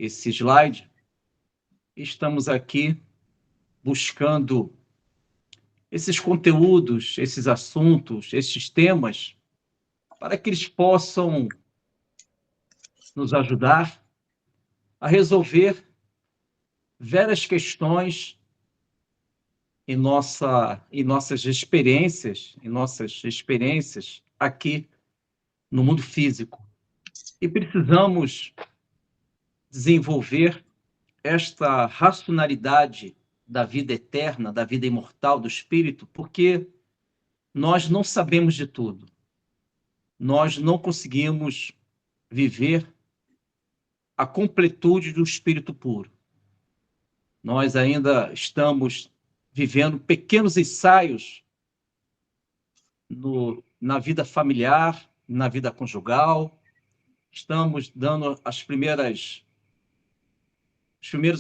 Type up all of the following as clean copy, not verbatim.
esse slide, estamos aqui buscando esses conteúdos, esses assuntos, esses temas, para que eles possam nos ajudar a resolver várias questões em nossas experiências aqui no mundo físico. E precisamos desenvolver esta racionalidade da vida eterna, da vida imortal, do espírito, porque nós não sabemos de tudo. Nós não conseguimos viver a completude do espírito puro. Nós ainda estamos vivendo pequenos ensaios na vida familiar, na vida conjugal. Estamos dando os primeiros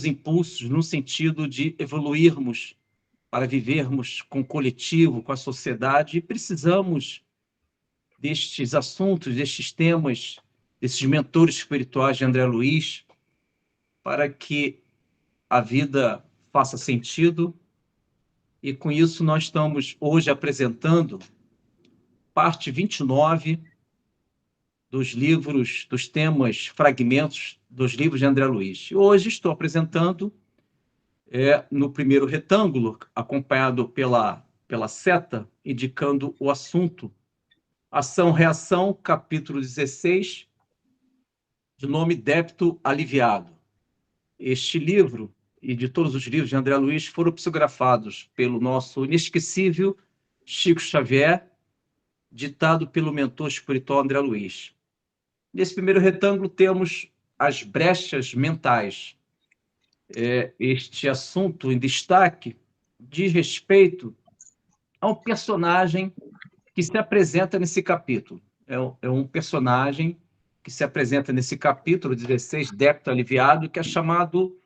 impulsos no sentido de evoluirmos para vivermos com o coletivo, com a sociedade, e precisamos destes assuntos, destes temas, desses mentores espirituais de André Luiz, para que a vida faça sentido. E com isso nós estamos hoje apresentando parte 29 dos temas, fragmentos dos livros de André Luiz. E hoje estou apresentando no primeiro retângulo, acompanhado pela seta, indicando o assunto, Ação-Reação, capítulo 16, de nome Débito Aliviado. Este livro, e de todos os livros de André Luiz, foram psicografados pelo nosso inesquecível Chico Xavier, ditado pelo mentor espiritual André Luiz. Nesse primeiro retângulo temos as brechas mentais. Este assunto em destaque diz respeito a um personagem que se apresenta nesse capítulo. É um personagem que se apresenta nesse capítulo 16, Débito Aliviado, que é chamado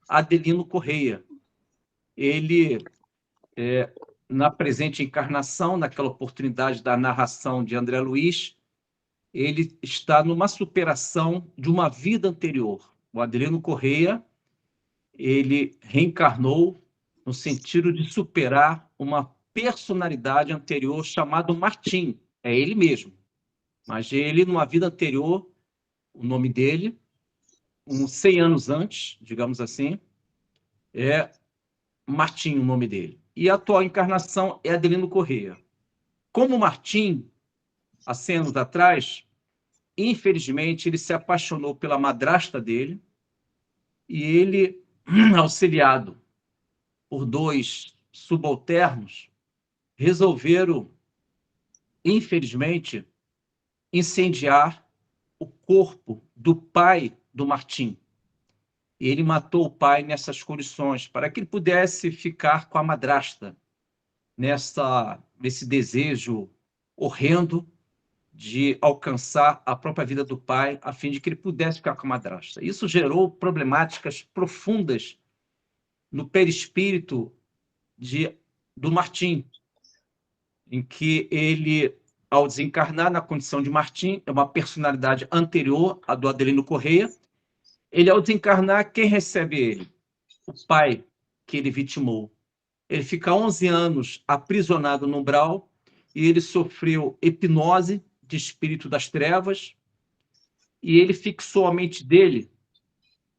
Adelino Correia. Ele, na presente encarnação, naquela oportunidade da narração de André Luiz, ele está numa superação de uma vida anterior. O Adelino Correia, ele reencarnou no sentido de superar uma personalidade anterior chamado Martim. É ele mesmo. Mas ele, numa vida anterior, o nome dele, uns 100 anos antes, digamos assim, é Martim o nome dele. E a atual encarnação é Adelino Correia. Como Martim, há 100 anos atrás, infelizmente, ele se apaixonou pela madrasta dele e ele, auxiliado por dois subalternos, resolveram, infelizmente, incendiar o corpo do pai do Martim. E ele matou o pai nessas condições, para que ele pudesse ficar com a madrasta, nesse desejo horrendo de alcançar a própria vida do pai, a fim de que ele pudesse ficar com a madrasta. Isso gerou problemáticas profundas no perispírito do Martim, em que ele, ao desencarnar na condição de Martim, é uma personalidade anterior à do Adelino Correia, ele, ao desencarnar, quem recebe ele? O pai que ele vitimou. Ele fica 11 anos aprisionado no umbral e ele sofreu hipnose de espírito das trevas e ele fixou a mente dele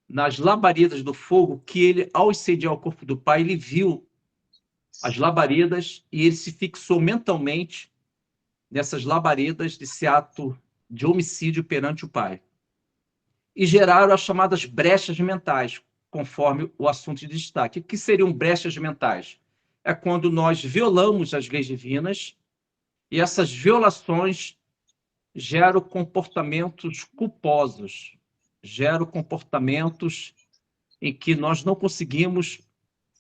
nas labaredas do fogo, que ele, ao incendiar o corpo do pai, ele viu as labaredas e ele se fixou mentalmente nessas labaredas desse ato de homicídio perante o pai. E geraram as chamadas brechas mentais, conforme o assunto de destaque. O que seriam brechas mentais? É quando nós violamos as leis divinas e essas violações geram comportamentos culposos, geram comportamentos em que nós não conseguimos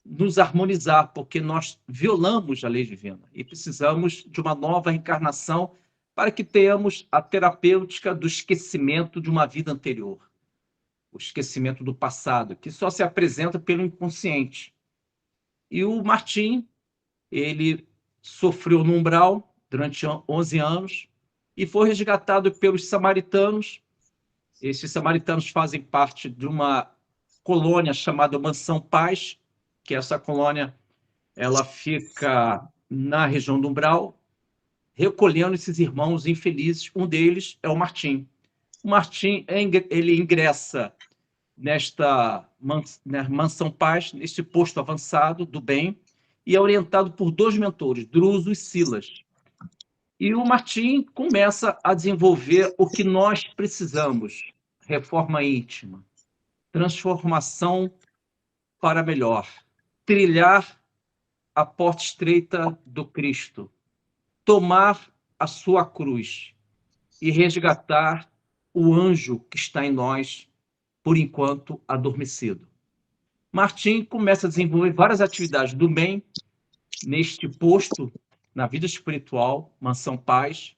nos harmonizar, porque nós violamos a lei divina e precisamos de uma nova reencarnação para que tenhamos a terapêutica do esquecimento de uma vida anterior, o esquecimento do passado, que só se apresenta pelo inconsciente. E o Martim, ele sofreu no umbral durante 11 anos e foi resgatado pelos samaritanos Esses samaritanos fazem parte de uma colônia chamada Mansão Paz, que essa colônia ela fica na região do Umbral, recolhendo esses irmãos infelizes. Um deles é o Martim. O Martim ele ingressa nesta Mansão Paz, neste posto avançado do bem, e é orientado por dois mentores, Druso e Silas. E o Martim começa a desenvolver o que nós precisamos: reforma íntima, transformação para melhor, trilhar a porta estreita do Cristo, tomar a sua cruz e resgatar o anjo que está em nós, por enquanto adormecido. Martim começa a desenvolver várias atividades do bem neste posto, na vida espiritual, Mansão Paz,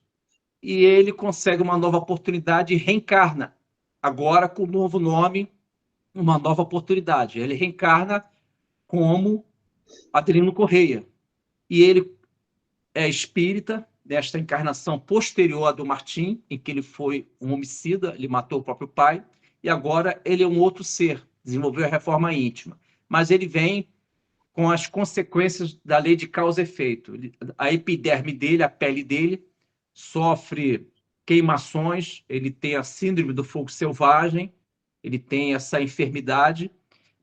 e ele consegue uma nova oportunidade e reencarna, agora com um novo nome, uma nova oportunidade. Ele reencarna como Adelino Correia. E ele é espírita, desta encarnação posterior à do Martim, em que ele foi um homicida, ele matou o próprio pai, e agora ele é um outro ser, desenvolveu a reforma íntima. Mas ele vem com as consequências da lei de causa e efeito. A epiderme dele, a pele dele, sofre queimações, ele tem a síndrome do fogo selvagem, ele tem essa enfermidade,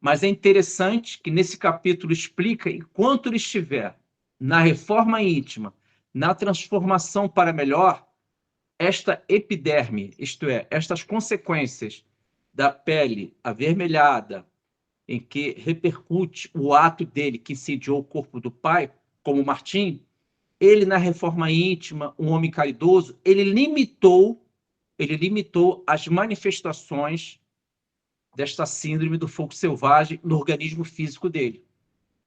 mas é interessante que nesse capítulo explica, enquanto ele estiver na reforma íntima, na transformação para melhor, esta epiderme, isto é, estas consequências da pele avermelhada, em que repercute o ato dele que incendiou o corpo do pai, como Martim, ele na reforma íntima, um homem caridoso, ele limitou as manifestações desta síndrome do fogo selvagem no organismo físico dele.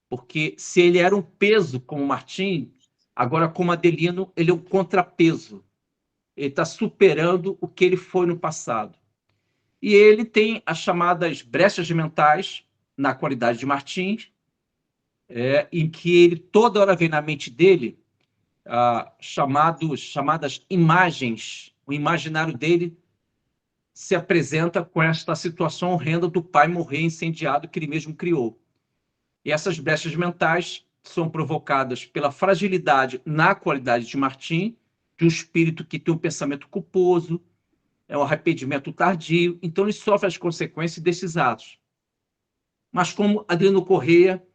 Porque se ele era um peso como Martim, agora como Adelino, ele é um contrapeso. Ele está superando o que ele foi no passado. E ele tem as chamadas brechas mentais, na qualidade de Martim, em que ele toda hora vem na mente dele chamadas imagens. O imaginário dele se apresenta com esta situação horrenda do pai morrer incendiado que ele mesmo criou. E essas brechas mentais são provocadas pela fragilidade na qualidade de Martim, de um espírito que tem um pensamento culposo, é um arrependimento tardio, então ele sofre as consequências desses atos. Mas como Adelino Correia,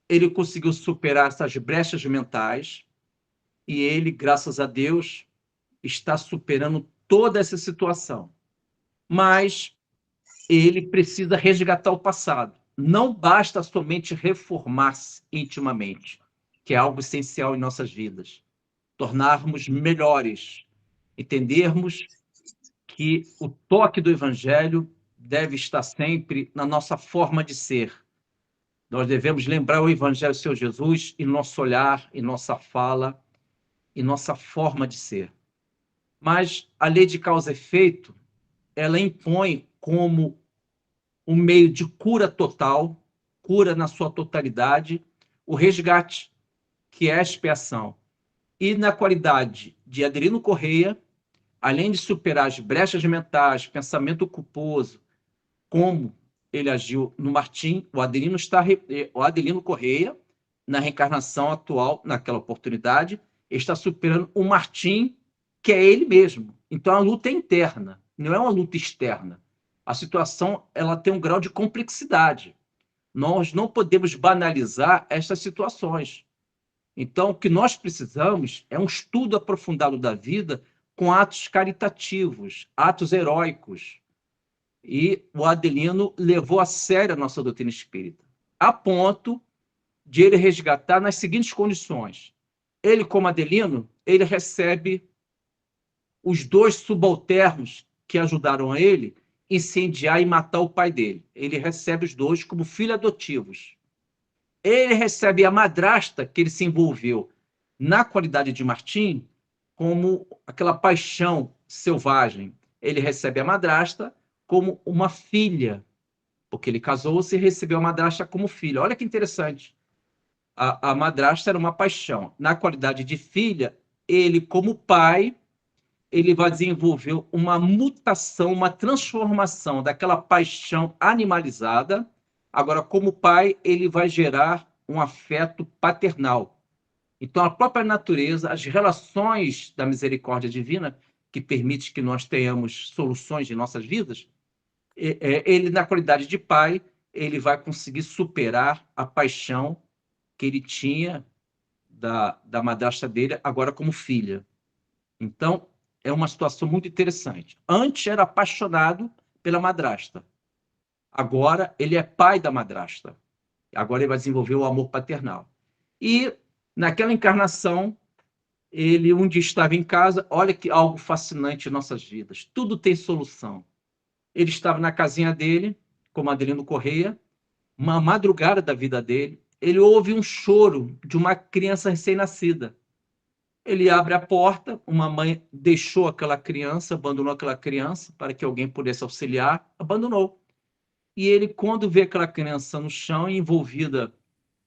ele conseguiu superar essas brechas mentais e ele, graças a Deus, está superando toda essa situação. Mas ele precisa resgatar o passado. Não basta somente reformar-se intimamente, que é algo essencial em nossas vidas. Tornarmos melhores, entendermos que o toque do Evangelho deve estar sempre na nossa forma de ser. Nós devemos lembrar o Evangelho do Senhor Jesus em nosso olhar, em nossa fala, em nossa forma de ser. Mas a lei de causa e efeito, ela impõe como um meio de cura total, cura na sua totalidade, o resgate, que é a expiação. E na qualidade de Adelino Correia, além de superar as brechas mentais, pensamento culposo, como ele agiu no Martim, o Adelino Correia, na reencarnação atual, naquela oportunidade, está superando o Martim, que é ele mesmo. Então a luta é interna, não é uma luta externa. A situação ela tem um grau de complexidade. Nós não podemos banalizar estas situações. Então, o que nós precisamos é um estudo aprofundado da vida com atos caritativos, atos heróicos. E o Adelino levou a sério a nossa doutrina espírita, a ponto de ele resgatar nas seguintes condições. Ele, como Adelino, ele recebe os dois subalternos que ajudaram a ele incendiar e matar o pai dele. Ele recebe os dois como filhos adotivos. Ele recebe a madrasta que ele se envolveu na qualidade de Martim como aquela paixão selvagem. Ele recebe a madrasta como uma filha, porque ele casou-se e recebeu a madrasta como filha. Olha que interessante. A madrasta era uma paixão. Na qualidade de filha, ele, como pai, ele vai desenvolver uma mutação, uma transformação daquela paixão animalizada. Agora, como pai, ele vai gerar um afeto paternal. Então, a própria natureza, as relações da misericórdia divina, que permite que nós tenhamos soluções em nossas vidas, ele, na qualidade de pai, ele vai conseguir superar a paixão que ele tinha da madrasta dele, agora como filha. Então, é uma situação muito interessante. Antes era apaixonado pela madrasta. Agora ele é pai da madrasta. Agora ele vai desenvolver o amor paternal. E naquela encarnação, ele um dia estava em casa, olha que algo fascinante em nossas vidas. Tudo tem solução. Ele estava na casinha dele, como Adelino Correia, uma madrugada da vida dele, ele ouve um choro de uma criança recém-nascida. Ele abre a porta, uma mãe deixou aquela criança, abandonou aquela criança para que alguém pudesse auxiliar, abandonou. E ele, quando vê aquela criança no chão, envolvida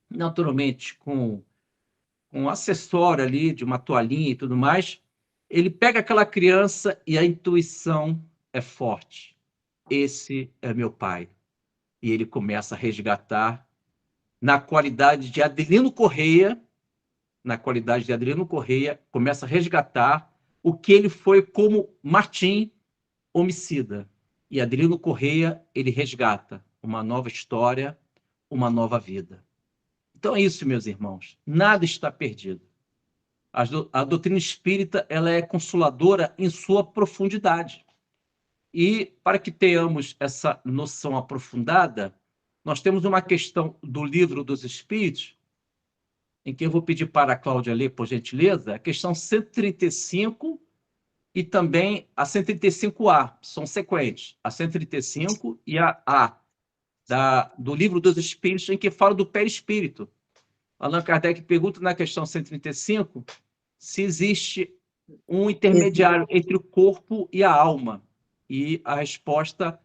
naturalmente com um acessório ali, de uma toalhinha e tudo mais, ele pega aquela criança e a intuição é forte. Esse é meu pai. E ele começa a resgatar, na qualidade de Adelino Correia, começa a resgatar o que ele foi como Martim, homicida. E Adelino Correia, ele resgata uma nova história, uma nova vida. Então é isso, meus irmãos. Nada está perdido. A doutrina espírita, ela é consoladora em sua profundidade. E para que tenhamos essa noção aprofundada, nós temos uma questão do Livro dos Espíritos, em que eu vou pedir para a Cláudia ler, por gentileza, a questão 135 e também a 135A, são sequentes, a 135 e a A, do Livro dos Espíritos, em que fala do perispírito. Allan Kardec pergunta na questão 135 se existe um intermediário entre o corpo e a alma. E a resposta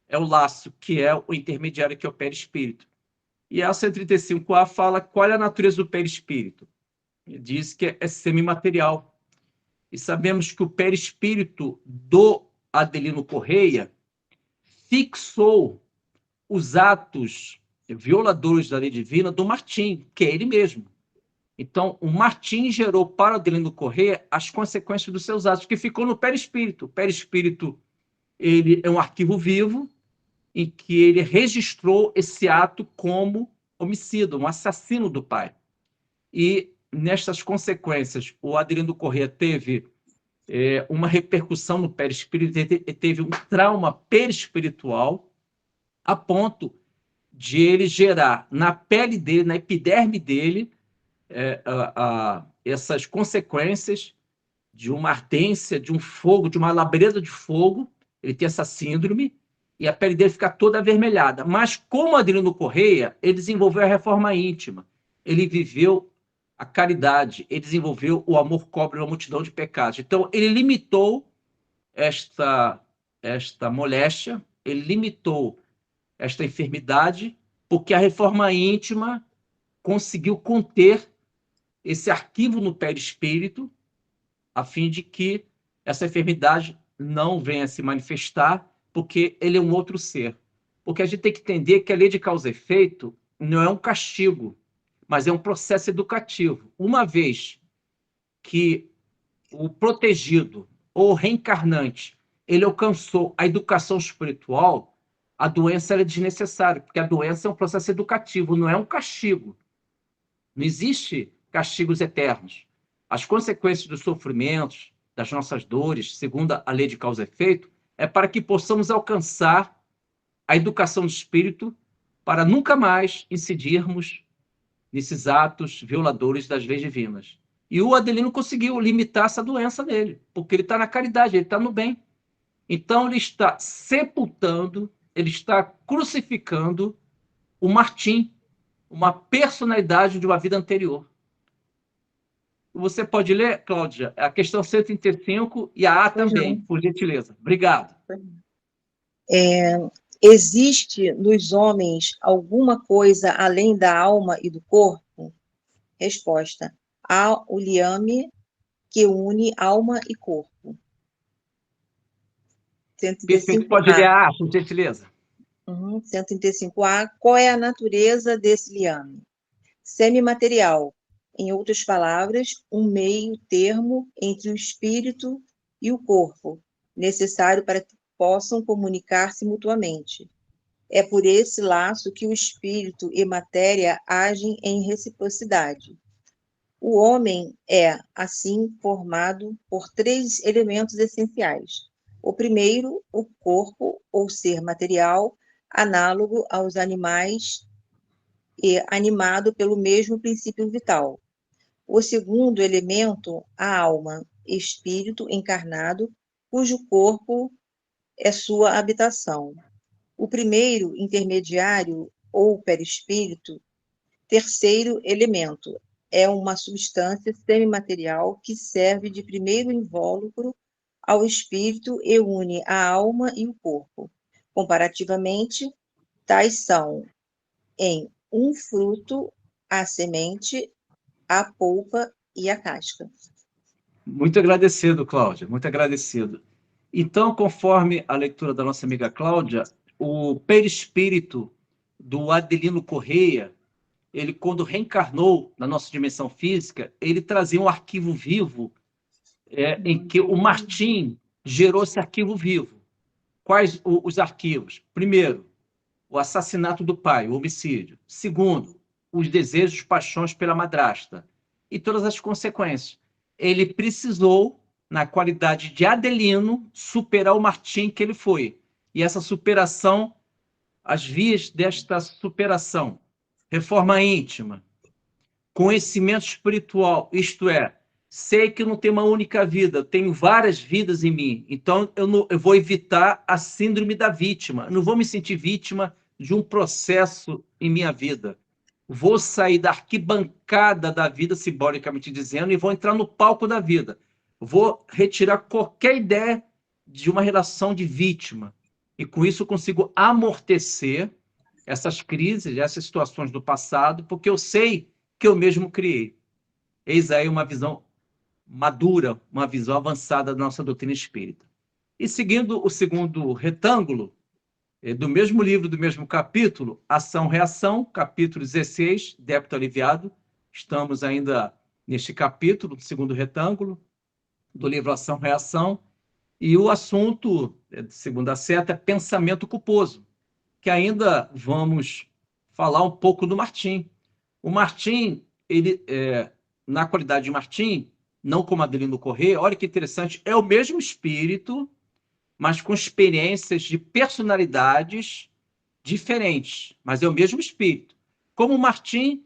é o laço, que é o intermediário, que é o perispírito. E a 135A fala qual é a natureza do perispírito. Diz que é semimaterial. E sabemos que o perispírito do Adelino Correia fixou os atos violadores da lei divina do Martim, que é ele mesmo. Então, o Martim gerou para o Adelino Correia as consequências dos seus atos, que ficou no perispírito. O perispírito, ele é um arquivo vivo em que ele registrou esse ato como homicida, um assassino do pai. E, nestas consequências, o Adelino Correia teve uma repercussão no perispírito, teve um trauma perispiritual, a ponto de ele gerar na pele dele, na epiderme dele, essas consequências de uma ardência, de um fogo, de uma labareda de fogo. Ele tem essa síndrome e a pele dele fica toda avermelhada. Mas, como Adelino Correia, ele desenvolveu a reforma íntima, ele viveu a caridade, ele desenvolveu o amor cobre uma multidão de pecados. Então, ele limitou esta moléstia, ele limitou esta enfermidade, porque a reforma íntima conseguiu conter esse arquivo no perispírito, a fim de que essa enfermidade não venha a se manifestar, porque ele é um outro ser. Porque a gente tem que entender que a lei de causa e efeito não é um castigo, mas é um processo educativo. Uma vez que o protegido ou reencarnante ele alcançou a educação espiritual, a doença é desnecessária, porque a doença é um processo educativo, não é um castigo. Não existe castigos eternos. As consequências dos sofrimentos, das nossas dores, segundo a lei de causa e efeito, é para que possamos alcançar a educação do espírito para nunca mais incidirmos nesses atos violadores das leis divinas. E o Adelino conseguiu limitar essa doença dele, porque ele está na caridade, ele está no bem. Então, ele está sepultando, ele está crucificando o Martim, uma personalidade de uma vida anterior. Você pode ler, Cláudia, a questão 135 e a A também, por gentileza. Obrigado. Existe nos homens alguma coisa além da alma e do corpo? Resposta: há o liame que une alma e corpo. Perfeito. Pode ler 135A. a arte, por gentileza. 135A. Qual é a natureza desse liame? Semimaterial. Em outras palavras, um meio termo entre o espírito e o corpo, necessário para que possam comunicar-se mutuamente. É por esse laço que o espírito e matéria agem em reciprocidade. O homem é, assim, formado por três elementos essenciais. O primeiro, o corpo, ou ser material, análogo aos animais e animado pelo mesmo princípio vital. O segundo elemento, a alma, espírito encarnado, cujo corpo é sua habitação. O primeiro, intermediário ou perispírito. Terceiro elemento, é uma substância semimaterial que serve de primeiro invólucro ao espírito e une a alma e o corpo. Comparativamente, tais são em um fruto, a semente, a polpa e a casca. Muito agradecido, Cláudia, muito agradecido. Então, conforme a leitura da nossa amiga Cláudia, o perispírito do Adelino Correia, ele, quando reencarnou na nossa dimensão física, ele trazia um arquivo vivo em que o Martim gerou esse arquivo vivo. Quais os arquivos? Primeiro, o assassinato do pai, o homicídio. Segundo, os desejos, paixões pela madrasta. E todas as consequências. Ele precisou, na qualidade de Adelino, superar o Martim que ele foi. E essa superação, as vias desta superação, reforma íntima, conhecimento espiritual, isto é, sei que eu não tenho uma única vida, eu tenho várias vidas em mim, então eu vou evitar a síndrome da vítima, eu não vou me sentir vítima de um processo em minha vida. Vou sair da arquibancada da vida, simbolicamente dizendo, e vou entrar no palco da vida. Vou retirar qualquer ideia de uma relação de vítima. E com isso eu consigo amortecer essas crises, essas situações do passado, porque eu sei que eu mesmo criei. Eis aí uma visão madura, uma visão avançada da nossa doutrina espírita. E seguindo o segundo retângulo, do mesmo livro, do mesmo capítulo, Ação-Reação, capítulo 16, Débito Aliviado. Estamos ainda neste capítulo, segundo retângulo, do livro Ação-Reação. E o assunto, segundo a seta, é pensamento culposo, que ainda vamos falar um pouco do Martim. O Martim, ele, na qualidade de Martim, não como Adelino Corrêa, olha que interessante, é o mesmo espírito, mas com experiências de personalidades diferentes, mas é o mesmo espírito. Como o Martim,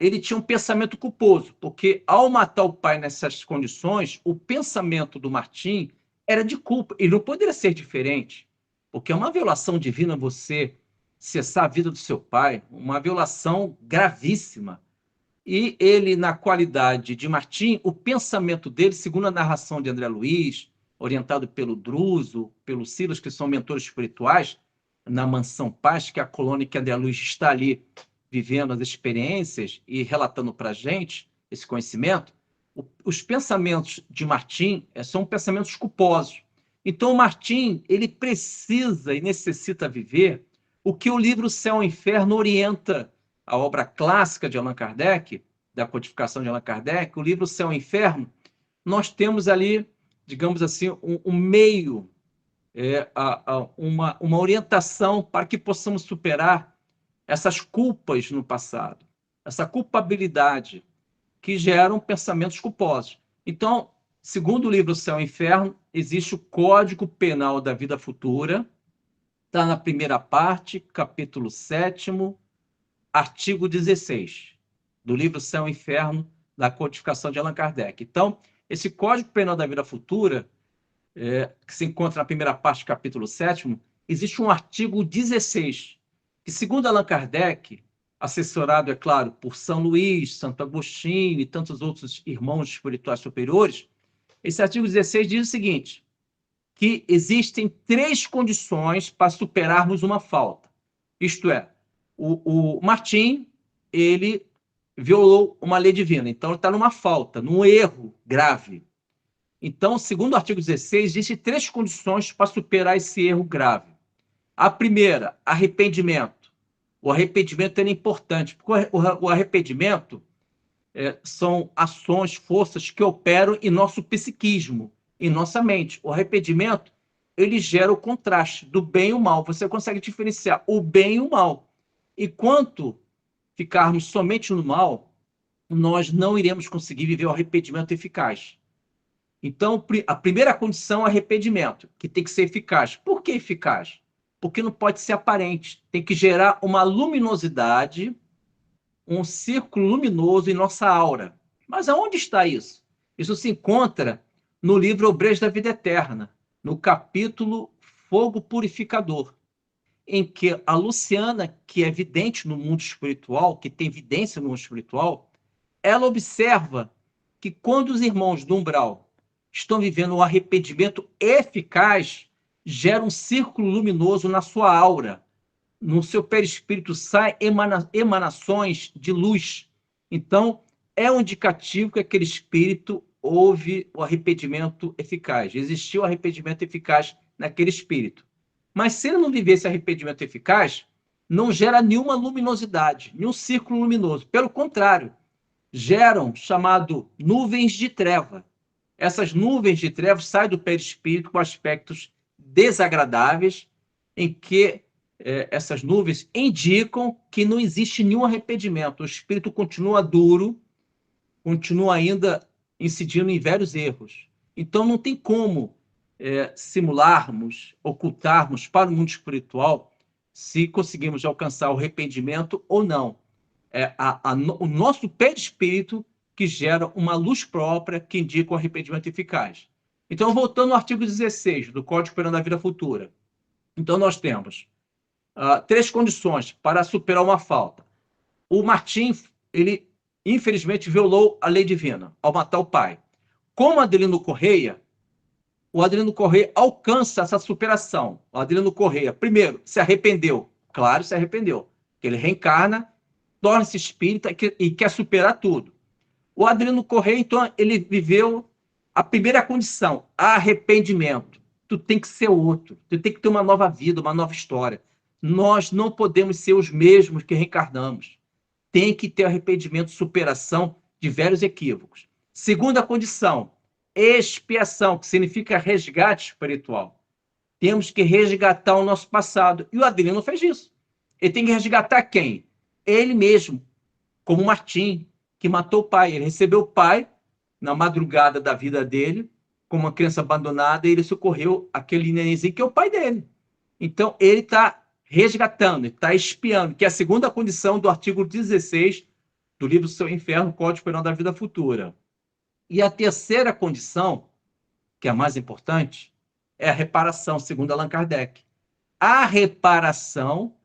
ele tinha um pensamento culposo, porque ao matar o pai nessas condições, o pensamento do Martim era de culpa. Ele não poderia ser diferente, porque é uma violação divina você cessar a vida do seu pai, uma violação gravíssima. E ele, na qualidade de Martim, o pensamento dele, segundo a narração de André Luiz, orientado pelo Druso, pelo Silas, que são mentores espirituais, na Mansão Paz, que é a colônia que André Luiz está ali vivendo as experiências e relatando para a gente esse conhecimento, os pensamentos de Martim são pensamentos culposos. Então, o Martim, ele precisa e necessita viver o que o livro Céu e Inferno orienta, a obra clássica de Allan Kardec, da codificação de Allan Kardec, o livro Céu e Inferno. Nós temos ali, digamos assim, um meio, uma orientação para que possamos superar essas culpas no passado, essa culpabilidade que geram pensamentos culposos. Então, segundo o livro Céu e Inferno, existe o Código Penal da Vida Futura, está na primeira parte, capítulo 7º, artigo 16, do livro Céu e Inferno, da codificação de Allan Kardec. Então, esse Código Penal da Vida Futura, que se encontra na primeira parte do capítulo 7º, existe um artigo 16, que, segundo Allan Kardec, assessorado, é claro, por São Luís, Santo Agostinho e tantos outros irmãos espirituais superiores, esse artigo 16 diz o seguinte, que existem três condições para superarmos uma falta. Isto é, o Martim, ele violou uma lei divina, então ele está numa falta, num erro grave. Então, segundo o artigo 16, existem 3 condições para superar esse erro grave. A primeira, arrependimento. O arrependimento é importante, porque o arrependimento são ações, forças que operam em nosso psiquismo, em nossa mente. O arrependimento, ele gera o contraste do bem e o mal. Você consegue diferenciar o bem e o mal. E quanto ficarmos somente no mal, nós não iremos conseguir viver o arrependimento eficaz. Então, a primeira condição é o arrependimento, que tem que ser eficaz. Por que eficaz? Porque não pode ser aparente. Tem que gerar uma luminosidade, um círculo luminoso em nossa aura. Mas aonde está isso? Isso se encontra no livro Obreiros da Vida Eterna, no capítulo Fogo Purificador, em que a Luciana, que é vidente no mundo espiritual, que tem vidência no mundo espiritual, ela observa que quando os irmãos do umbral estão vivendo um arrependimento eficaz, gera um círculo luminoso na sua aura. No seu perispírito saem emanações de luz. Então, é um indicativo que aquele espírito houve o arrependimento eficaz. Existiu o arrependimento eficaz naquele espírito. Mas se ele não viver esse arrependimento eficaz, não gera nenhuma luminosidade, nenhum círculo luminoso. Pelo contrário, geram chamado nuvens de treva. Essas nuvens de trevas saem do perispírito com aspectos desagradáveis, em que essas nuvens indicam que não existe nenhum arrependimento. O espírito continua duro, continua ainda incidindo em vários erros. Então, não tem como simularmos, ocultarmos para o mundo espiritual se conseguimos alcançar o arrependimento ou não. O nosso perispírito que gera uma luz própria que indica o arrependimento eficaz. Então, voltando ao artigo 16 do Código Penal da Vida Futura. Então, nós temos 3 condições para superar uma falta. O Martim, ele infelizmente violou a lei divina ao matar o pai. Como Adelino Correia, o Adelino Correia alcança essa superação. O Adelino Correia, primeiro, se arrependeu. Claro, se arrependeu. Ele reencarna, torna-se espírita e quer superar tudo. O Adelino Correia, então, ele viveu a primeira condição, arrependimento. Tu tem que ser outro, tu tem que ter uma nova vida, uma nova história. Nós não podemos ser os mesmos que reencarnamos. Tem que ter arrependimento, superação de velhos equívocos. Segunda condição, expiação, que significa resgate espiritual. Temos que resgatar o nosso passado. E o Adelino fez isso. Ele tem que resgatar quem? Ele mesmo, como Martim, que matou o pai. Ele recebeu o pai na madrugada da vida dele, como uma criança abandonada, e ele socorreu aquele nenenzinho que é o pai dele. Então, ele está resgatando, está expiando, que é a segunda condição do artigo 16 do livro Seu Inferno, Código Penal da Vida Futura. E a terceira condição, que é a mais importante, é a reparação, segundo Allan Kardec. A reparação,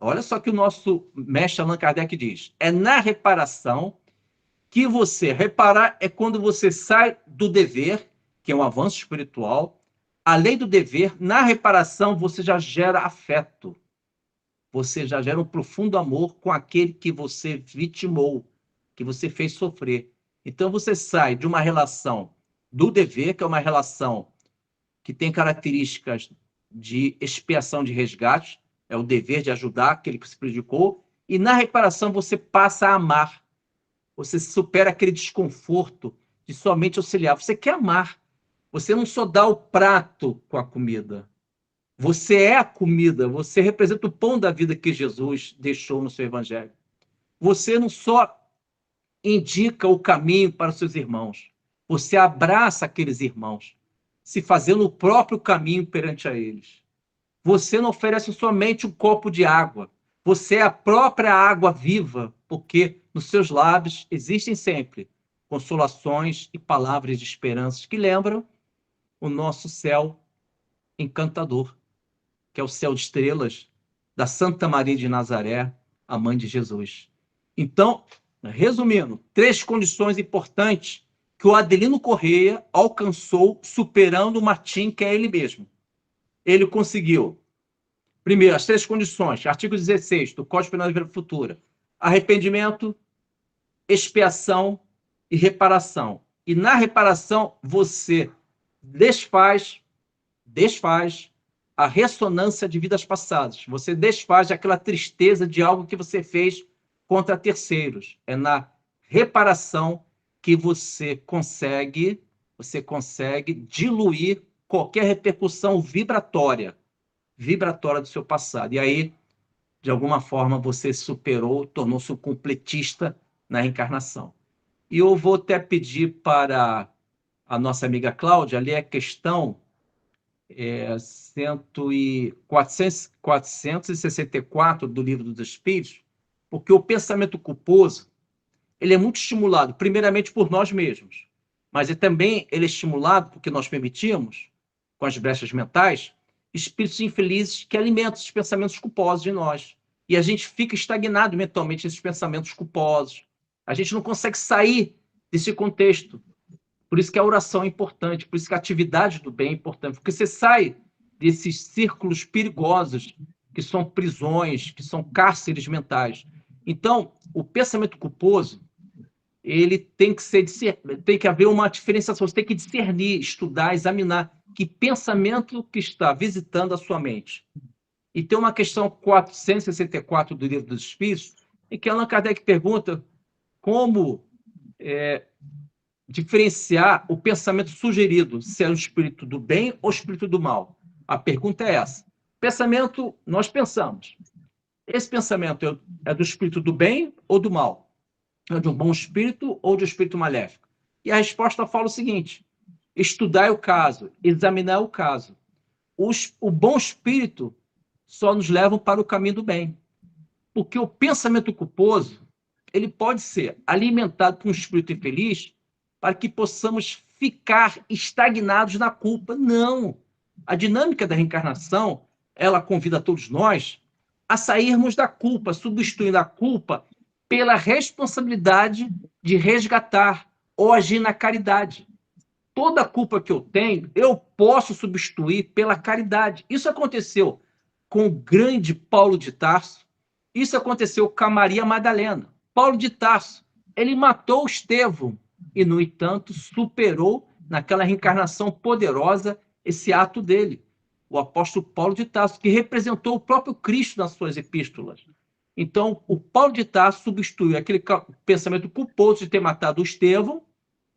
olha só que o nosso mestre Allan Kardec diz, é na reparação que você, reparar é quando você sai do dever, que é um avanço espiritual, a lei do dever, na reparação você já gera afeto, você já gera um profundo amor com aquele que você vitimou, que você fez sofrer. Então você sai de uma relação do dever, que é uma relação que tem características de expiação de resgate, é o dever de ajudar aquele que se prejudicou, e na reparação você passa a amar. Você supera aquele desconforto de somente auxiliar. Você quer amar. Você não só dá o prato com a comida. Você é a comida. Você representa o pão da vida que Jesus deixou no seu evangelho. Você não só indica o caminho para os seus irmãos. Você abraça aqueles irmãos, se fazendo o próprio caminho perante a eles. Você não oferece somente um copo de água. Você é a própria água viva, porque nos seus lábios existem sempre consolações e palavras de esperança que lembram o nosso céu encantador, que é o céu de estrelas da Santa Maria de Nazaré, a mãe de Jesus. Então, resumindo, 3 condições importantes que o Adelino Correia alcançou superando o Martim, que é ele mesmo. Ele conseguiu, primeiro, as 3 condições, artigo 16 do Código Penal da Vida Futura, arrependimento, expiação e reparação. E na reparação, você desfaz a ressonância de vidas passadas. Você desfaz aquela tristeza de algo que você fez contra terceiros. É na reparação que você consegue diluir qualquer repercussão vibratória do seu passado. E aí, de alguma forma, você superou, tornou-se um completista na reencarnação. E eu vou até pedir para a nossa amiga Cláudia ler a questão 464 do Livro dos Espíritos, porque o pensamento culposo ele é muito estimulado, primeiramente por nós mesmos, mas também ele é estimulado porque nós permitimos, com as brechas mentais, espíritos infelizes que alimentam esses pensamentos culposos em nós. E a gente fica estagnado mentalmente nesses pensamentos culposos. A gente não consegue sair desse contexto. Por isso que a oração é importante, por isso que a atividade do bem é importante, porque você sai desses círculos perigosos, que são prisões, que são cárceres mentais. Então, o pensamento culposo, ele tem que haver uma diferenciação, você tem que discernir, estudar, examinar que pensamento que está visitando a sua mente. E tem uma questão 464 do Livro dos Espíritos, em que Allan Kardec pergunta como diferenciar o pensamento sugerido, se é o espírito do bem ou o espírito do mal. A pergunta é essa. Pensamento, nós pensamos. Esse pensamento é do espírito do bem ou do mal? É de um bom espírito ou de um espírito maléfico? E a resposta fala o seguinte: estudar o caso, examinar o caso. O bom espírito só nos leva para o caminho do bem. Porque o pensamento culposo, ele pode ser alimentado por um espírito infeliz para que possamos ficar estagnados na culpa. Não. A dinâmica da reencarnação, ela convida todos nós a sairmos da culpa, substituindo a culpa pela responsabilidade de resgatar ou agir na caridade. Toda a culpa que eu tenho, eu posso substituir pela caridade. Isso aconteceu com o grande Paulo de Tarso, isso aconteceu com a Maria Madalena. Paulo de Tarso, ele matou Estevão e, no entanto, superou naquela reencarnação poderosa esse ato dele. O apóstolo Paulo de Tarso, que representou o próprio Cristo nas suas epístolas. Então, o Paulo de Tarso substituiu aquele pensamento culposo de ter matado o Estevão,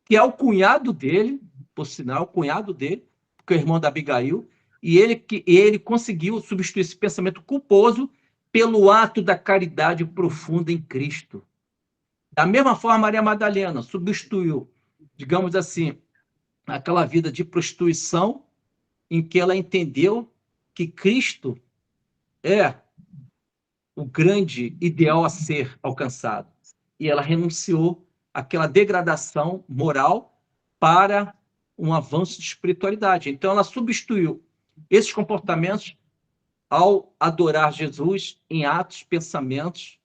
que é o cunhado dele, por sinal, o cunhado dele, que é o irmão da Abigail, e ele conseguiu substituir esse pensamento culposo pelo ato da caridade profunda em Cristo. Da mesma forma, Maria Madalena substituiu, digamos assim, aquela vida de prostituição em que ela entendeu que Cristo é o grande ideal a ser alcançado. E ela renunciou àquela degradação moral para um avanço de espiritualidade. Então, ela substituiu esses comportamentos ao adorar Jesus em atos, pensamentos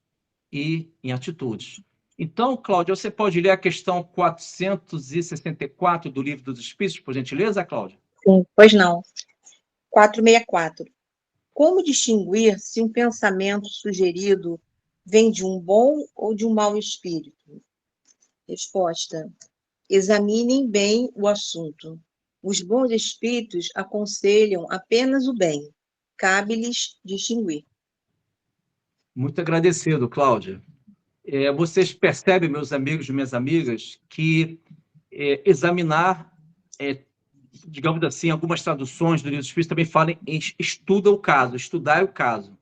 e em atitudes. Então, Cláudia, você pode ler a questão 464 do Livro dos Espíritos, por gentileza, Cláudia? Sim, pois não. 464. Como distinguir se um pensamento sugerido vem de um bom ou de um mau espírito? Resposta: examinem bem o assunto. Os bons espíritos aconselham apenas o bem. Cabe-lhes distinguir. Muito agradecido, Cláudia. Vocês percebem, meus amigos e minhas amigas, que examinar, digamos assim, algumas traduções do Livro dos Espíritos também falam em estuda o caso, estudar o caso.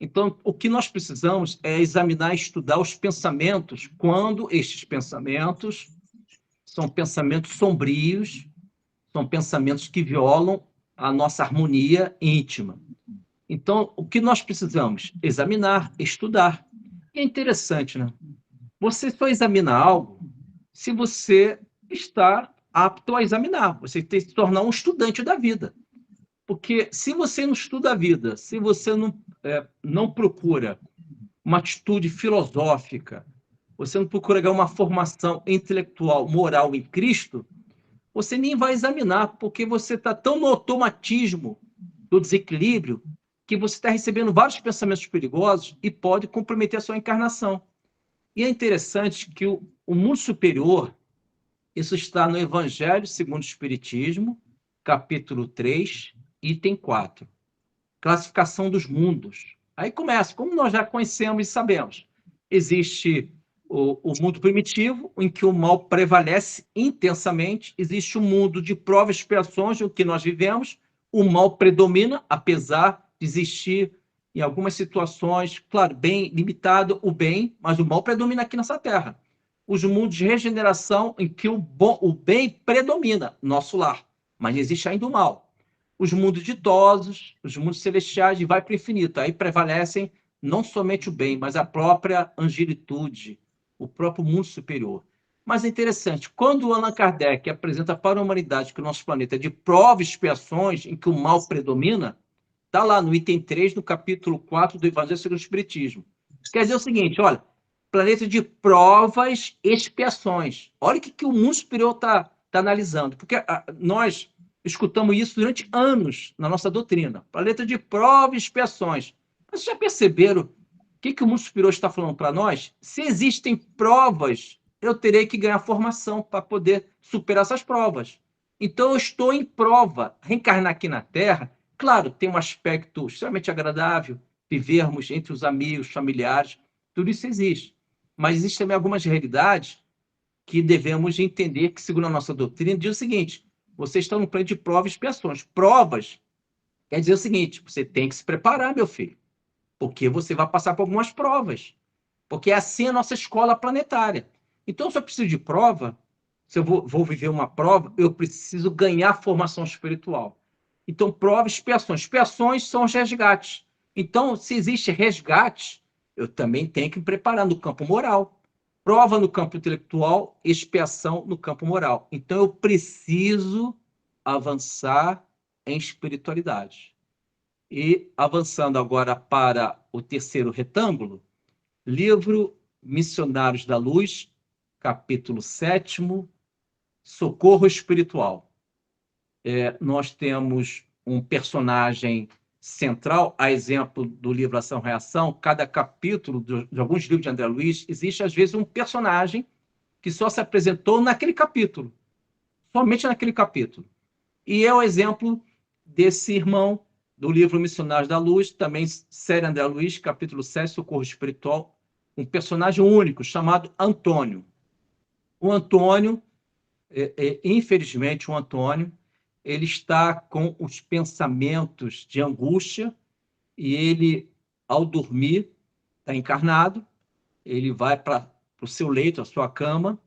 Então, o que nós precisamos é examinar e estudar os pensamentos, quando estes pensamentos são pensamentos sombrios, são pensamentos que violam a nossa harmonia íntima. Então, o que nós precisamos? Examinar, estudar. E é interessante, né? Você só examina algo se você está apto a examinar. Você tem que se tornar um estudante da vida. Porque se você não estuda a vida, se você não procura uma atitude filosófica, você não procura ganhar uma formação intelectual, moral em Cristo, você nem vai examinar, porque você está tão no automatismo do desequilíbrio que você está recebendo vários pensamentos perigosos e pode comprometer a sua encarnação. E é interessante que o mundo superior, Isso está no Evangelho segundo o Espiritismo, capítulo 3, item 4. Classificação dos mundos. Aí começa, como nós já conhecemos e sabemos, existe o mundo primitivo, em que o mal prevalece intensamente, existe o mundo de provas e expiações, o que nós vivemos, o mal predomina, apesar de existir, em algumas situações, claro, bem limitado o bem, mas o mal predomina aqui nessa terra. Os mundos de regeneração, em que o bem predomina, nosso lar, mas existe ainda o mal. Os mundos ditosos, os mundos celestiais, e vai para o infinito. Aí prevalecem não somente o bem, mas a própria angelitude, o próprio mundo superior. Mas é interessante, quando o Allan Kardec apresenta para a humanidade que o nosso planeta é de provas e expiações, em que o mal predomina, está lá no item 3 do capítulo 4 do Evangelho segundo o Espiritismo. Quer dizer o seguinte, olha, planeta de provas e expiações. Olha o que o mundo superior está analisando, porque nós escutamos isso durante anos na nossa doutrina. Planeta de provas e expiações. Mas já perceberam o que o mundo superior está falando para nós? Se existem provas, eu terei que ganhar formação para poder superar essas provas. Então, eu estou em prova. Reencarnar aqui na Terra, claro, tem um aspecto extremamente agradável, vivermos entre os amigos, familiares, tudo isso existe. Mas existem também algumas realidades que devemos entender que, segundo a nossa doutrina, diz o seguinte: você está no plano de provas e expiações. Provas quer dizer o seguinte: você tem que se preparar, meu filho, porque você vai passar por algumas provas. Porque é assim a nossa escola planetária. Então, se eu preciso de prova, se eu vou viver uma prova, eu preciso ganhar formação espiritual. Então, provas e expiações. Expiações são os resgates. Então, se existe resgate, eu também tenho que me preparar no campo moral. Prova no campo intelectual, expiação no campo moral. Então, eu preciso avançar em espiritualidade. E avançando agora para o terceiro retângulo, livro Missionários da Luz, capítulo 7º, Socorro Espiritual. Nós temos um personagem central, a exemplo do livro Ação-Reação. Cada capítulo de alguns livros de André Luiz, existe às vezes um personagem que só se apresentou naquele capítulo, somente naquele capítulo. E é o exemplo desse irmão do livro Missionários da Luz, também série André Luiz, capítulo 7, Socorro Espiritual, um personagem único chamado Antônio. O Antônio, infelizmente, o Antônio, ele está com os pensamentos de angústia e ele, ao dormir, está encarnado, ele vai para o seu leito, a sua cama,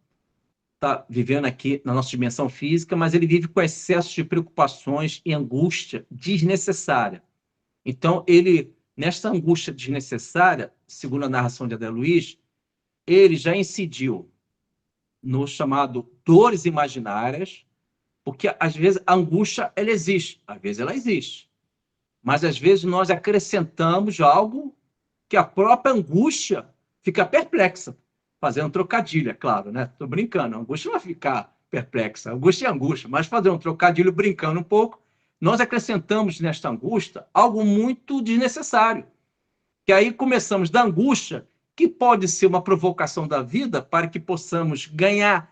está vivendo aqui na nossa dimensão física, mas ele vive com excesso de preocupações e angústia desnecessária. Então, ele, nesta angústia desnecessária, segundo a narração de André Luiz, ele já incidiu no chamado dores imaginárias, porque às vezes a angústia ela existe, às vezes ela existe, mas às vezes nós acrescentamos algo que a própria angústia fica perplexa, fazendo trocadilho, é claro, né? Estou brincando, a angústia não vai ficar perplexa, a angústia é angústia, mas fazer um trocadilho brincando um pouco, nós acrescentamos nesta angústia algo muito desnecessário, que aí começamos da angústia, que pode ser uma provocação da vida para que possamos ganhar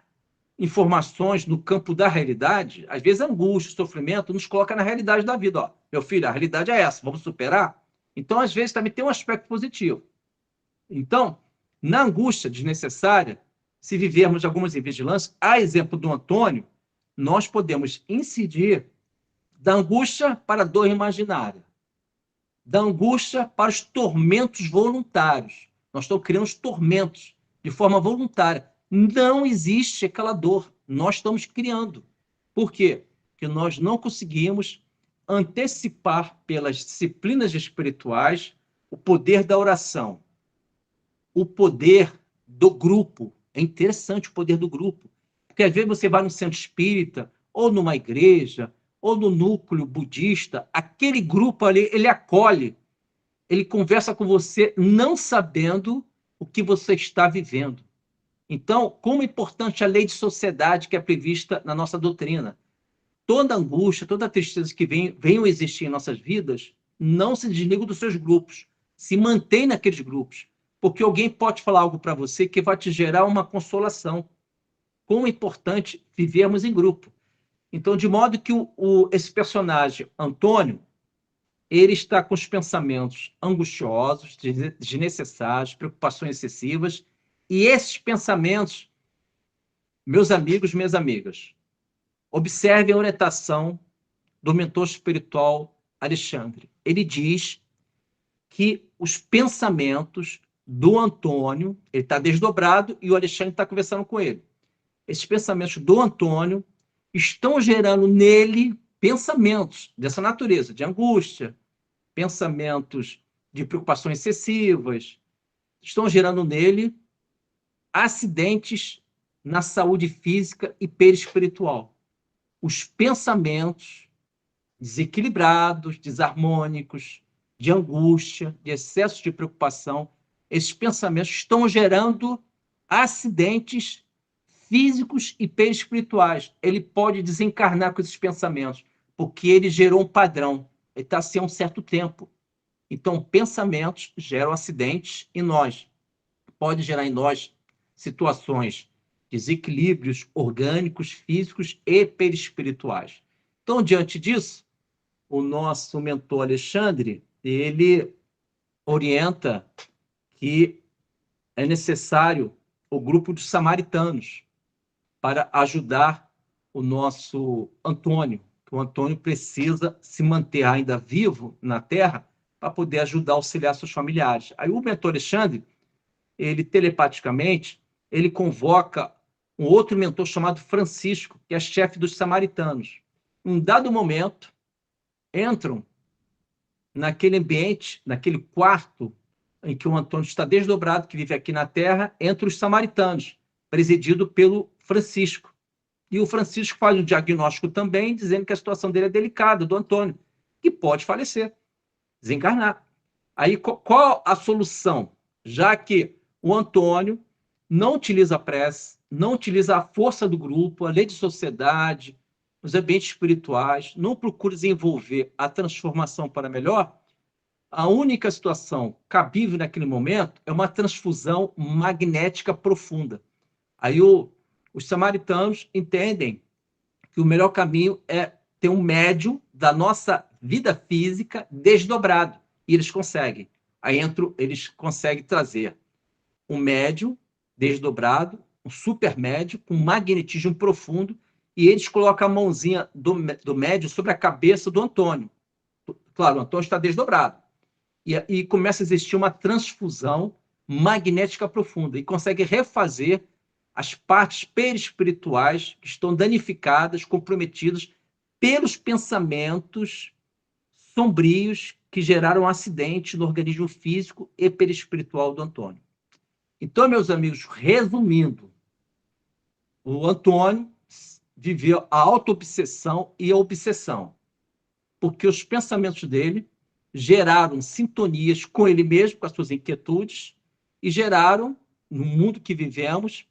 informações no campo da realidade. Às vezes a angústia, o sofrimento nos coloca na realidade da vida. Ó, meu filho, a realidade é essa, vamos superar? Então, às vezes, também tem um aspecto positivo. Então, na angústia desnecessária, se vivermos algumas invigilâncias, a exemplo do Antônio, nós podemos incidir da angústia para a dor imaginária, da angústia para os tormentos voluntários. Nós estamos criando os tormentos de forma voluntária. Não existe aquela dor. Nós estamos criando. Por quê? Porque nós não conseguimos antecipar pelas disciplinas espirituais o poder da oração, o poder do grupo. É interessante o poder do grupo. Porque às vezes você vai no centro espírita, ou numa igreja, ou no núcleo budista, aquele grupo ali, ele acolhe, ele conversa com você não sabendo o que você está vivendo. Então, como é importante a lei de sociedade que é prevista na nossa doutrina. Toda angústia, toda tristeza que venham existir em nossas vidas, não se desliga dos seus grupos. Se mantém naqueles grupos. Porque alguém pode falar algo para você que vai te gerar uma consolação. como é importante vivermos em grupo. Então, de modo que esse personagem, Antônio, ele está com os pensamentos angustiosos, desnecessários, preocupações excessivas, e esses pensamentos, meus amigos, minhas amigas, observem a orientação do mentor espiritual Alexandre. Ele diz que os pensamentos do Antônio, ele está desdobrado e o Alexandre está conversando com ele. Esses pensamentos do Antônio estão gerando nele pensamentos dessa natureza, de angústia, pensamentos de preocupações excessivas, estão gerando nele acidentes na saúde física e perispiritual. Os pensamentos desequilibrados, desarmônicos, de angústia, de excesso de preocupação, esses pensamentos estão gerando acidentes físicos e perispirituais. Ele pode desencarnar com esses pensamentos, porque ele gerou um padrão. Ele está assim há um certo tempo. Então, pensamentos geram acidentes em nós. Pode gerar em nós situações, desequilíbrios orgânicos, físicos e perispirituais. Então, diante disso, o nosso mentor Alexandre, ele orienta que é necessário o grupo dos samaritanos para ajudar o nosso Antônio, que o Antônio precisa se manter ainda vivo na Terra para poder ajudar a auxiliar seus familiares. Aí o mentor Alexandre, ele telepaticamente, ele convoca um outro mentor chamado Francisco, que é chefe dos samaritanos. Em um dado momento, entram naquele ambiente, naquele quarto em que o Antônio está desdobrado, que vive aqui na Terra, entre os samaritanos, presidido pelo Francisco. E o Francisco faz um diagnóstico também, dizendo que a situação dele é delicada, do Antônio, que pode falecer, desencarnar. Aí, qual a solução? Já que o Antônio não utiliza a prece, não utiliza a força do grupo, a lei de sociedade, os ambientes espirituais, não procura desenvolver a transformação para melhor, a única situação cabível naquele momento é uma transfusão magnética profunda. Aí os samaritanos entendem que o melhor caminho é ter um médium da nossa vida física desdobrado. E eles conseguem. Aí eles conseguem trazer um médium desdobrado, um super médium, com magnetismo profundo, e eles colocam a mãozinha do médium sobre a cabeça do Antônio. Claro, o Antônio está desdobrado. E começa a existir uma transfusão magnética profunda, e consegue refazer as partes perispirituais que estão danificadas, comprometidas pelos pensamentos sombrios que geraram um acidente no organismo físico e perispiritual do Antônio. Então, meus amigos, resumindo, o Antônio viveu a auto-obsessão e a obsessão, porque os pensamentos dele geraram sintonias com ele mesmo, com as suas inquietudes, e geraram, no mundo que vivemos,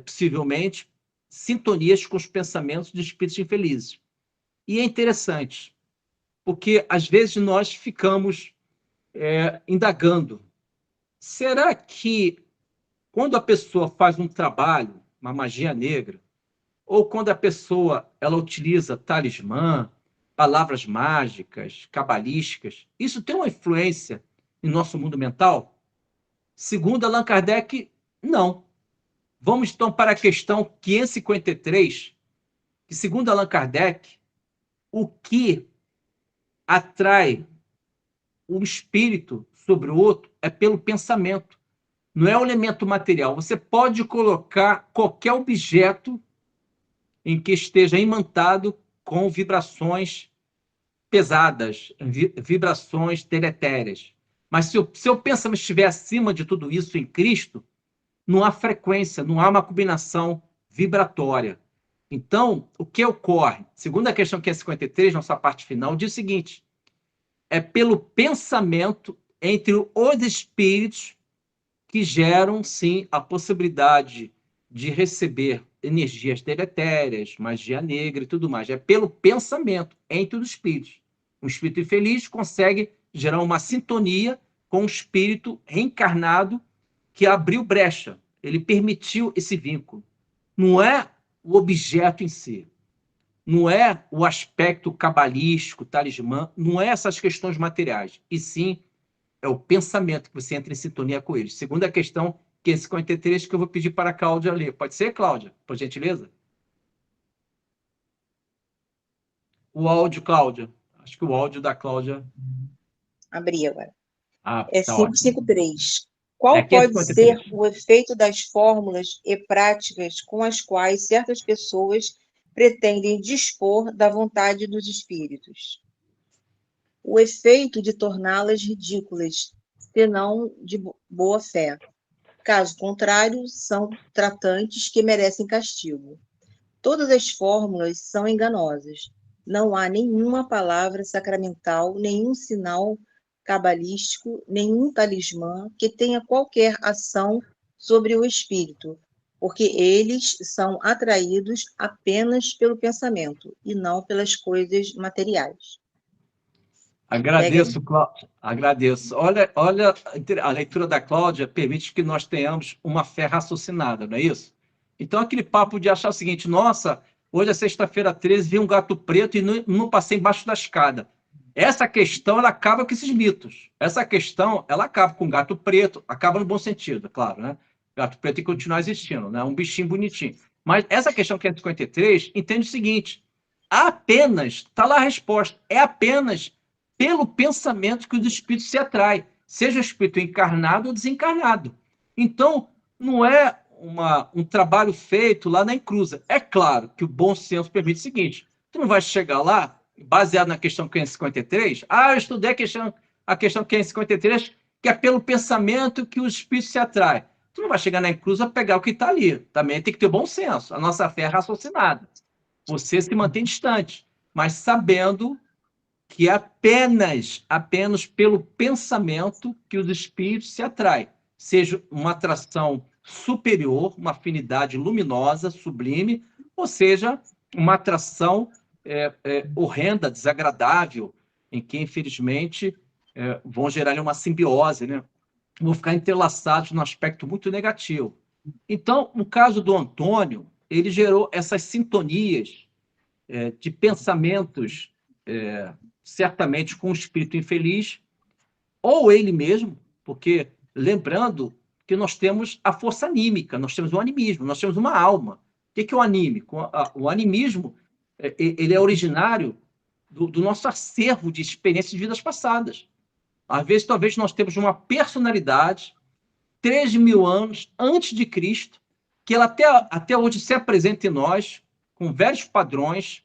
possivelmente, sintonias com os pensamentos de espíritos infelizes. E é interessante, porque às vezes nós ficamos indagando, será que quando a pessoa faz um trabalho, uma magia negra, ou quando a pessoa ela utiliza talismã, palavras mágicas, cabalísticas, isso tem uma influência em nosso mundo mental? Segundo Allan Kardec, não. Vamos então para a questão 553, que segundo Allan Kardec, o que atrai um espírito sobre o outro é pelo pensamento, não é o elemento material. Você pode colocar qualquer objeto em que esteja imantado com vibrações pesadas, vibrações deletérias. Mas se o seu pensamento estiver acima de tudo isso em Cristo, não há frequência, não há uma combinação vibratória. Então, o que ocorre? Segundo a questão 553, nossa parte final, diz o seguinte: é pelo pensamento entre os espíritos que geram, sim, a possibilidade de receber energias deletérias, magia negra e tudo mais. É pelo pensamento entre os espíritos. Um espírito infeliz consegue gerar uma sintonia com um espírito reencarnado que abriu brecha. Ele permitiu esse vínculo. não é o objeto em si, não é o aspecto cabalístico, talismã, não é essas questões materiais, e sim é o pensamento que você entra em sintonia com eles. Segunda questão, 553, que eu vou pedir para a Cláudia ler. Pode ser, Cláudia, por gentileza? O áudio, Cláudia. Acho que o áudio da Cláudia... Abri agora. Ah, É tá ótimo. 553. É Qual pode ser 553. o efeito das fórmulas e práticas com as quais certas pessoas pretendem dispor da vontade dos espíritos? O efeito de torná-las ridículas, se não de boa fé. Caso contrário, são tratantes que merecem castigo. Todas as fórmulas são enganosas. Não há nenhuma palavra sacramental, nenhum sinal cabalístico, nenhum talismã que tenha qualquer ação sobre o espírito, porque eles são atraídos apenas pelo pensamento e não pelas coisas materiais. Agradeço, Cláudia. Agradeço. Olha, a leitura da Cláudia permite que nós tenhamos uma fé raciocinada, não é isso? Então, aquele papo de achar o seguinte, nossa, hoje é sexta-feira 13, vi um gato preto e não passei embaixo da escada. Essa questão, ela acaba com esses mitos. Essa questão, ela acaba com o gato preto, acaba no bom sentido, claro, né? Gato preto tem que continuar existindo, né? Um bichinho bonitinho. Mas essa questão 553 entende o seguinte, apenas, está lá a resposta, é apenas pelo pensamento que os espíritos se atraem, seja o espírito encarnado ou desencarnado. Então, não é um trabalho feito lá na encruza. É claro que o bom senso permite o seguinte, tu não vai chegar lá, baseado na questão 553, eu estudei a questão 553, que é pelo pensamento que os espíritos se atraem. Tu não vai chegar na encruza pegar o que está ali. Também tem que ter bom senso. A nossa fé é raciocinada. Você se mantém distante, mas sabendo que é apenas pelo pensamento que os espíritos se atraem, seja uma atração superior, uma afinidade luminosa, sublime, ou seja, uma atração horrenda, desagradável, em que, infelizmente, vão gerar uma simbiose, né? Vão ficar entrelaçados num aspecto muito negativo. Então, no caso do Antônio, ele gerou essas sintonias de pensamentos certamente com um espírito infeliz, ou ele mesmo, porque lembrando que nós temos a força anímica, nós temos o animismo, nós temos uma alma. O que é o anímico? O animismo ele é originário do nosso acervo de experiências de vidas passadas. Às vezes, talvez nós temos uma personalidade 3.000 anos antes de Cristo, que ela até hoje se apresenta em nós com velhos padrões,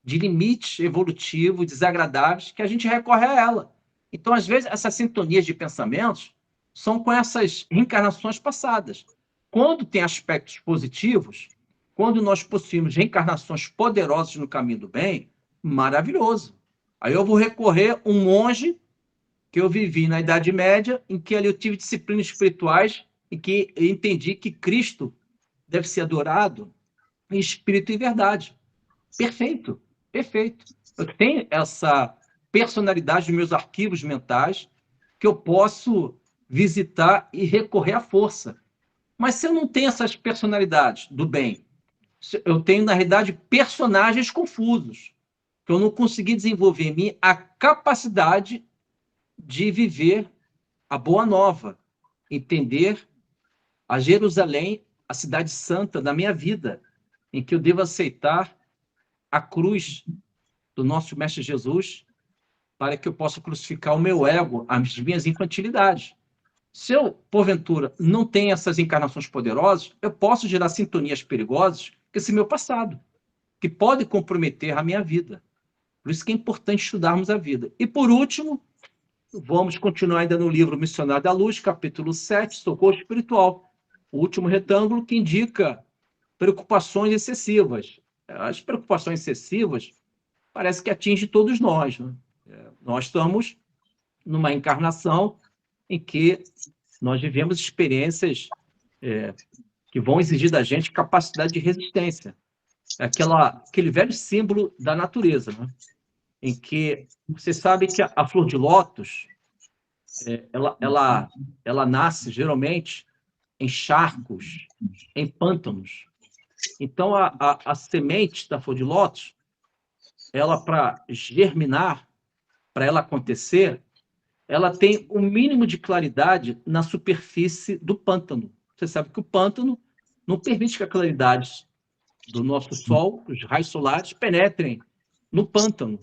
de limites evolutivos desagradáveis que a gente recorre a ela. Então, às vezes, essas sintonias de pensamentos são com essas reencarnações passadas. Quando tem aspectos positivos, quando nós possuímos reencarnações poderosas no caminho do bem, maravilhoso. Aí eu vou recorrer a um monge que eu vivi na Idade Média, em que ali eu tive disciplinas espirituais e que eu entendi que Cristo deve ser adorado em espírito e verdade. Perfeito, perfeito. Eu tenho essa personalidade dos meus arquivos mentais que eu posso visitar e recorrer à força. Mas se eu não tenho essas personalidades do bem, eu tenho, na realidade, personagens confusos, que eu não consegui desenvolver em mim a capacidade de viver a Boa Nova, entender a Jerusalém, a cidade santa da minha vida, em que eu devo aceitar a cruz do nosso Mestre Jesus para que eu possa crucificar o meu ego, as minhas infantilidades. Se eu, porventura, não tenho essas encarnações poderosas, eu posso gerar sintonias perigosas com esse meu passado, que pode comprometer a minha vida. Por isso que é importante estudarmos a vida. E, por último, vamos continuar ainda no livro Missionário da Luz, capítulo 7, Socorro Espiritual. O último retângulo que indica preocupações excessivas. As preocupações excessivas parece que atinge todos nós, né? Nós estamos numa encarnação em que nós vivemos experiências que vão exigir da gente capacidade de resistência. Aquele velho símbolo da natureza, né? Em que você sabe que a flor de lótus ela nasce geralmente em charcos, em pântanos. Então, a semente da flor de lótus, ela, para germinar, para ela acontecer, ela tem o mínimo de claridade na superfície do pântano. Você sabe que o pântano não permite que a claridade do nosso Sol, os raios solares, penetrem no pântano,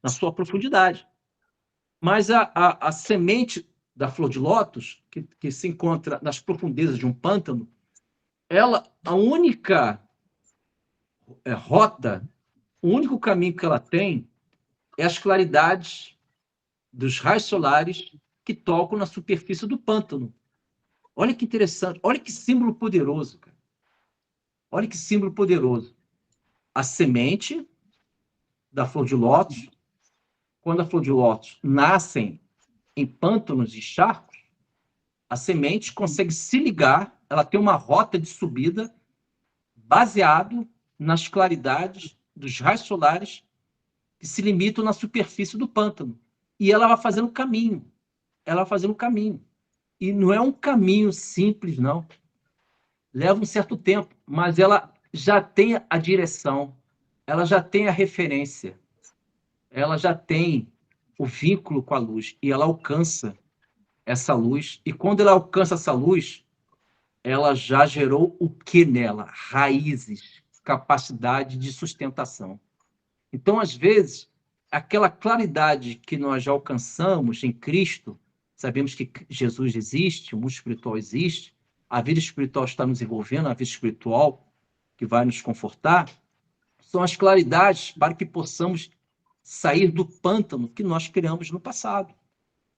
na sua profundidade. Mas a semente da flor de lótus, que se encontra nas profundezas de um pântano, ela, a única rota, o único caminho que ela tem é as claridades dos raios solares que tocam na superfície do pântano. Olha que interessante, olha que símbolo poderoso, cara. Olha que símbolo poderoso. A semente da flor de lótus, quando a flor de lótus nascem em pântanos e charcos, a semente consegue se ligar, ela tem uma rota de subida baseado nas claridades dos raios solares que se limitam na superfície do pântano. E ela vai fazendo caminho. Ela vai fazendo caminho. E não é um caminho simples, não. Leva um certo tempo, mas ela já tem a direção, ela já tem a referência, ela já tem o vínculo com a luz, e ela alcança essa luz. E quando ela alcança essa luz, ela já gerou o que nela? Raízes, capacidade de sustentação. Então, às vezes, aquela claridade que nós já alcançamos em Cristo, sabemos que Jesus existe, o mundo espiritual existe, a vida espiritual está nos envolvendo, a vida espiritual que vai nos confortar, são as claridades para que possamos sair do pântano que nós criamos no passado.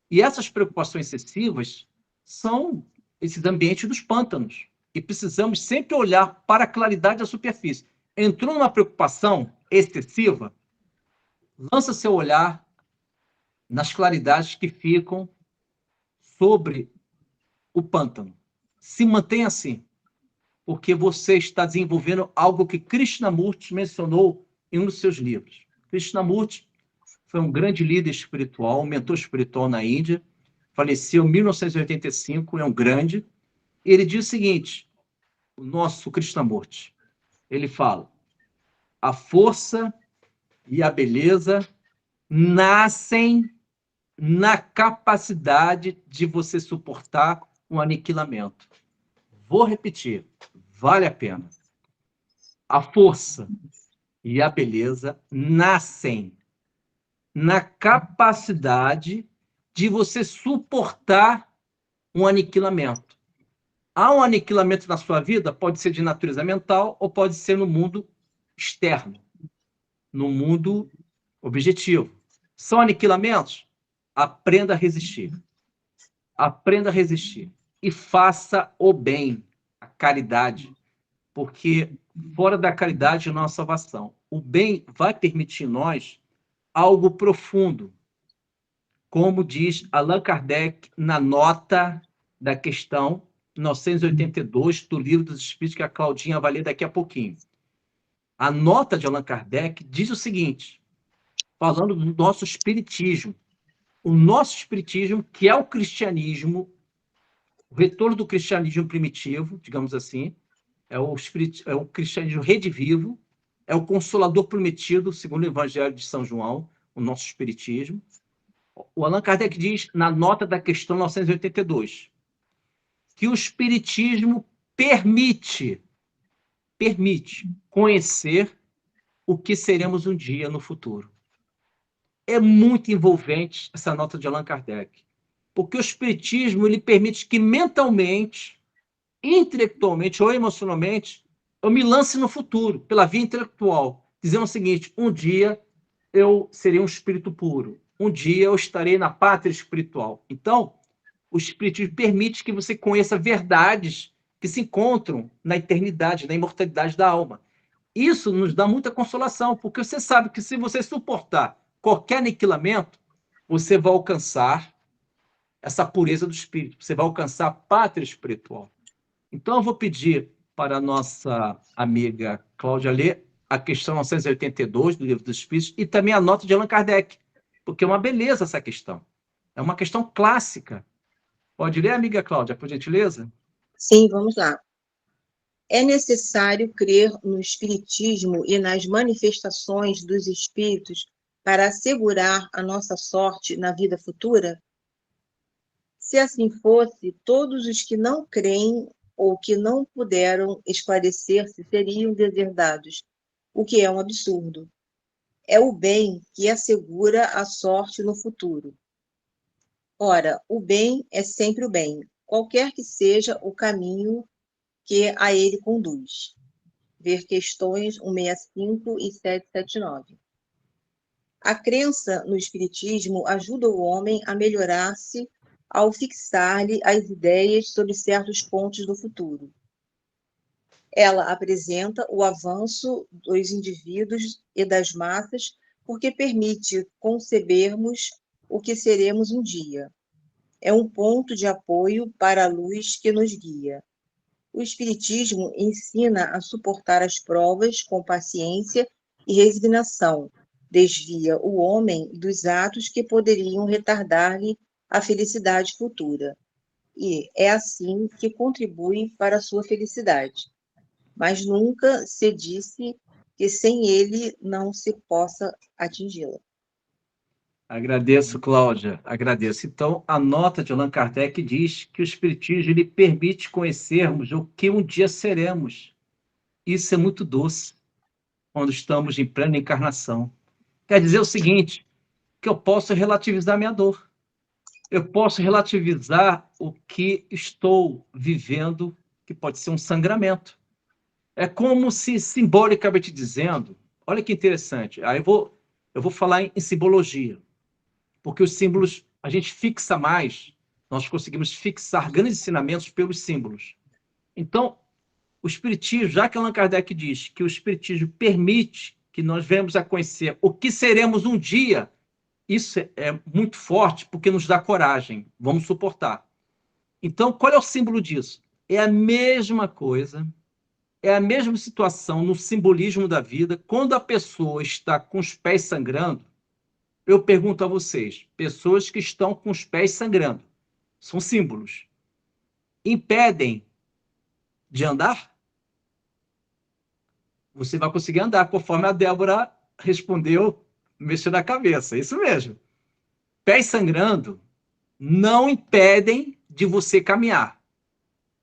E essas preocupações excessivas são esses ambientes dos pântanos. E precisamos sempre olhar para a claridade da superfície. Entrou numa preocupação excessiva, lança seu olhar nas claridades que ficam sobre o pântano. Se mantenha assim, porque você está desenvolvendo algo que Krishnamurti mencionou em um dos seus livros. Krishnamurti foi um grande líder espiritual, um mentor espiritual na Índia, faleceu em 1985, é um grande. Ele diz o seguinte, o nosso Krishnamurti, ele fala, a força e a beleza nascem na capacidade de você suportar um aniquilamento. Vou repetir, vale a pena. A força e a beleza nascem na capacidade de você suportar um aniquilamento. Há um aniquilamento na sua vida, pode ser de natureza mental ou pode ser no mundo externo, no mundo objetivo. São aniquilamentos? Aprenda a resistir. Aprenda a resistir. E faça o bem, a caridade, porque fora da caridade não há salvação. O bem vai permitir em nós algo profundo, como diz Allan Kardec na nota da questão 982 do Livro dos Espíritos, que a Claudinha vai ler daqui a pouquinho. A nota de Allan Kardec diz o seguinte, falando do nosso espiritismo. O nosso espiritismo, que é o cristianismo, o retorno do cristianismo primitivo, digamos assim, é o cristianismo redivivo, é o consolador prometido, segundo o Evangelho de São João, o nosso espiritismo. O Allan Kardec diz, na nota da questão 982, que o espiritismo permite conhecer o que seremos um dia no futuro. É muito envolvente essa nota de Allan Kardec, porque o espiritismo ele permite que mentalmente, intelectualmente ou emocionalmente, eu me lance no futuro, pela via intelectual, dizendo o seguinte, um dia eu serei um espírito puro, um dia eu estarei na pátria espiritual. Então, o espiritismo permite que você conheça verdades que se encontram na eternidade, na imortalidade da alma. Isso nos dá muita consolação, porque você sabe que se você suportar qualquer aniquilamento, você vai alcançar essa pureza do espírito, você vai alcançar a pátria espiritual. Então, eu vou pedir para a nossa amiga Cláudia ler a questão 982 do Livro dos Espíritos e também a nota de Allan Kardec, porque é uma beleza essa questão. É uma questão clássica. Pode ler, amiga Cláudia, por gentileza? Sim, vamos lá. É necessário crer no Espiritismo e nas manifestações dos espíritos para assegurar a nossa sorte na vida futura? Se assim fosse, todos os que não creem ou que não puderam esclarecer-se seriam deserdados, o que é um absurdo. É o bem que assegura a sorte no futuro. Ora, o bem é sempre o bem, qualquer que seja o caminho que a ele conduz. Ver questões 165 e 779. A crença no Espiritismo ajuda o homem a melhorar-se ao fixar-lhe as ideias sobre certos pontos do futuro. Ela apresenta o avanço dos indivíduos e das massas porque permite concebermos o que seremos um dia. É um ponto de apoio para a luz que nos guia. O Espiritismo ensina a suportar as provas com paciência e resignação, desvia o homem dos atos que poderiam retardar-lhe a felicidade futura, e é assim que contribui para a sua felicidade. Mas nunca se disse que sem ele não se possa atingi-la. Agradeço, Cláudia, agradeço. Então, a nota de Allan Kardec diz que o Espiritismo ele permite conhecermos o que um dia seremos. Isso é muito doce, quando estamos em plena encarnação. Quer dizer o seguinte, que eu posso relativizar minha dor. Eu posso relativizar o que estou vivendo, que pode ser um sangramento. É como se, simbolicamente dizendo, olha que interessante, aí eu vou falar em simbologia, porque os símbolos, a gente fixa mais, nós conseguimos fixar grandes ensinamentos pelos símbolos. Então, o Espiritismo, já que Allan Kardec diz que o Espiritismo permite que nós venhamos a conhecer o que seremos um dia, isso é muito forte, porque nos dá coragem, vamos suportar. Então, qual é o símbolo disso? É a mesma coisa, é a mesma situação no simbolismo da vida, quando a pessoa está com os pés sangrando. Eu pergunto a vocês, pessoas que estão com os pés sangrando, são símbolos, impedem de andar? Você vai conseguir andar, conforme a Débora respondeu, mexendo a cabeça, isso mesmo. Pés sangrando não impedem de você caminhar.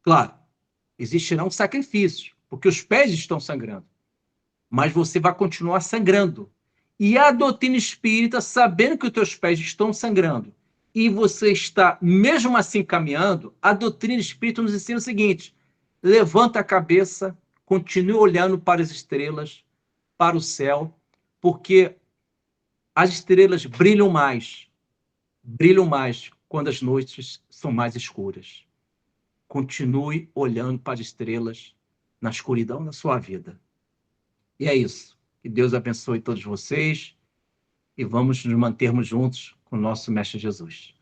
Claro, existirá um sacrifício, porque os pés estão sangrando, mas você vai continuar sangrando. E a doutrina espírita, sabendo que os teus pés estão sangrando, e você está mesmo assim caminhando, a doutrina espírita nos ensina o seguinte: levanta a cabeça, continue olhando para as estrelas, para o céu, porque as estrelas brilham mais quando as noites são mais escuras. Continue olhando para as estrelas na escuridão da sua vida. E é isso. Que Deus abençoe todos vocês e vamos nos mantermos juntos com o nosso Mestre Jesus.